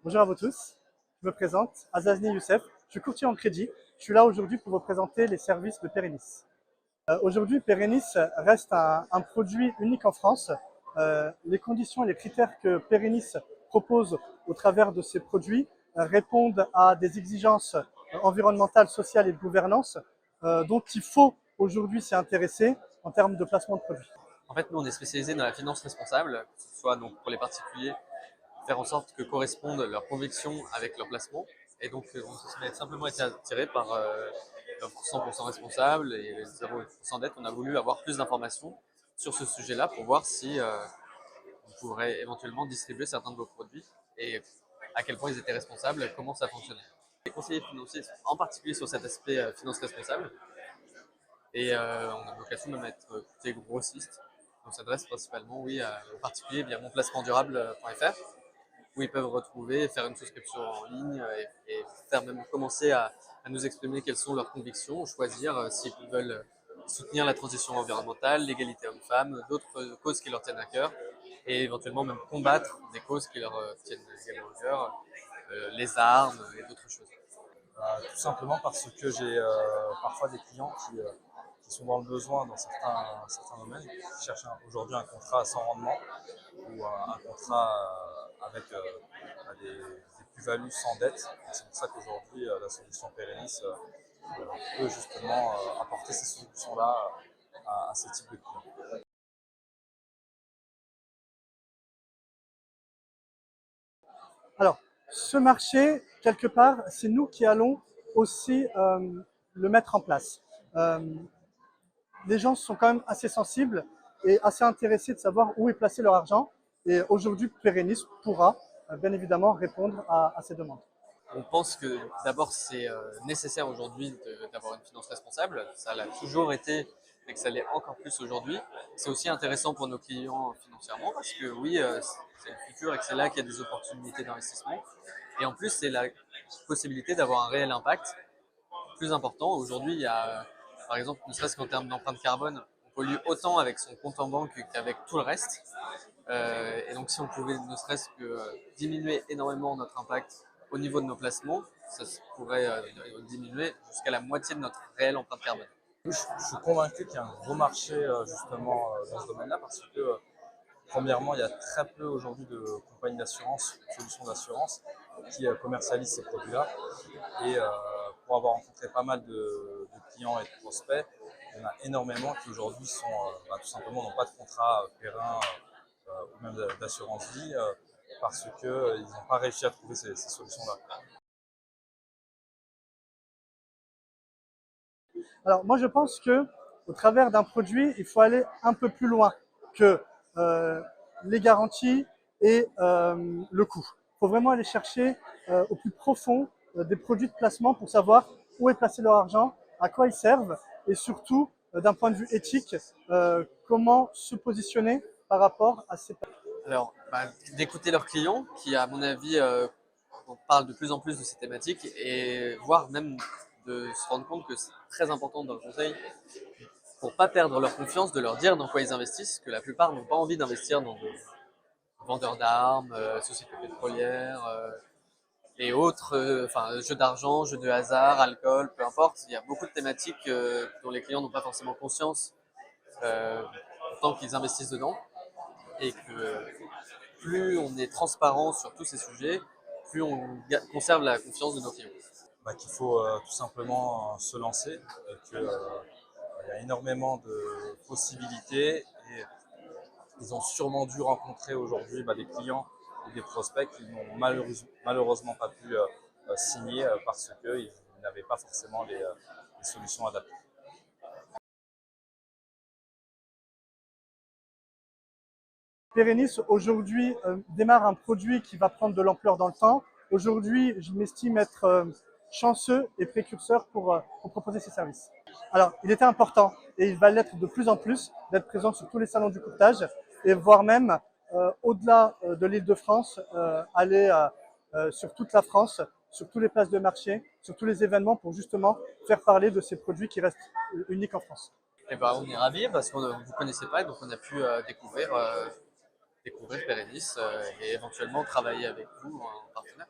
Bonjour à vous tous, je me présente, Azazni Youssef, je suis courtier en crédit. Je suis là aujourd'hui pour vous présenter les services de Perennis. Aujourd'hui, Perennis reste un produit unique en France. Les conditions et les critères que Perennis propose au travers de ses produits répondent à des exigences environnementales, sociales et de gouvernance dont il faut aujourd'hui s'y intéresser en termes de placement de produits. En fait, nous, on est spécialisé dans la finance responsable, que ce soit donc pour les particuliers, faire en sorte que correspondent leurs convictions avec leur placement. Et donc, on a simplement été attiré par l'offre 100% responsable et les 0% dette. On a voulu avoir plus d'informations sur ce sujet-là pour voir si on pourrait éventuellement distribuer certains de vos produits et à quel point ils étaient responsables, comment ça fonctionnait. Les conseillers financiers, en particulier sur cet aspect finance responsable, et on a vocation de être côté grossiste. On s'adresse principalement aux particuliers via monplacemendurable.fr où ils peuvent retrouver, faire une souscription en ligne et faire même commencer à nous exprimer quelles sont leurs convictions, choisir s'ils veulent soutenir la transition environnementale, l'égalité homme-femme, d'autres causes qui leur tiennent à cœur et éventuellement même combattre des causes qui leur tiennent également à cœur, les armes et d'autres choses. Tout simplement parce que j'ai parfois des clients qui sont dans le besoin dans certains domaines, qui cherchent aujourd'hui un contrat sans rendement ou un contrat avec des plus-values sans dette. C'est pour ça qu'aujourd'hui, la solution Perennis peut justement apporter ces solutions-là à ce type de clients. Alors, ce marché, quelque part, c'est nous qui allons aussi le mettre en place. Les gens sont quand même assez sensibles et assez intéressés de savoir où est placé leur argent. Et aujourd'hui, Perennis pourra bien évidemment répondre à ces demandes. On pense que d'abord c'est nécessaire aujourd'hui d'avoir une finance responsable, ça l'a toujours été et que ça l'est encore plus aujourd'hui. C'est aussi intéressant pour nos clients financièrement parce que oui, c'est le futur et que c'est là qu'il y a des opportunités d'investissement. Et en plus, c'est la possibilité d'avoir un réel impact plus important. Aujourd'hui, il y a, par exemple, ne serait-ce qu'en termes d'empreinte carbone, on pollue autant avec son compte en banque qu'avec tout le reste. Et donc, si on pouvait ne serait-ce que diminuer énormément notre impact au niveau de nos placements, ça pourrait diminuer jusqu'à la moitié de notre réelle empreinte carbone. Je suis convaincu qu'il y a un gros marché justement dans ce domaine-là parce que premièrement, il y a très peu aujourd'hui de compagnies d'assurance, de solutions d'assurance qui commercialisent ces produits-là. Et pour avoir rencontré pas mal de clients et de prospects, il y en a énormément qui aujourd'hui sont tout simplement n'ont pas de contrat périn ou même d'assurance vie parce qu'ils n'ont pas réussi à trouver ces solutions-là. Alors moi je pense que au travers d'un produit, il faut aller un peu plus loin que les garanties et le coût. Il faut vraiment aller chercher au plus profond des produits de placement pour savoir où est placé leur argent, à quoi ils servent et surtout d'un point de vue éthique, comment se positionner par rapport à ces Alors, d'écouter leurs clients, qui à mon avis parlent de plus en plus de ces thématiques, et voire même de se rendre compte que c'est très important dans le conseil pour pas perdre leur confiance, de leur dire dans quoi ils investissent, que la plupart n'ont pas envie d'investir dans des vendeurs d'armes, sociétés pétrolières et autres, jeux d'argent, jeux de hasard, alcool, peu importe. Il y a beaucoup de thématiques dont les clients n'ont pas forcément conscience tant qu'ils investissent dedans, et que plus on est transparent sur tous ces sujets, plus on conserve la confiance de nos clients. Qu'il faut tout simplement se lancer et qu'il y a énormément de possibilités et ils ont sûrement dû rencontrer aujourd'hui des clients et des prospects qui n'ont malheureusement pas pu signer parce qu'ils n'avaient pas forcément les solutions adaptées. Perennis aujourd'hui démarre un produit qui va prendre de l'ampleur dans le temps. Aujourd'hui, je m'estime être chanceux et précurseur pour proposer ces services. Alors, il était important et il va l'être de plus en plus d'être présent sur tous les salons du courtage et voire même au-delà de l'Île-de-France, aller sur toute la France, sur toutes les places de marché, sur tous les événements pour justement faire parler de ces produits qui restent uniques en France. Et on est ravis parce qu'on ne vous connaissait pas, donc on a pu découvrir découvrir Pérennis et éventuellement travailler avec vous en partenaire.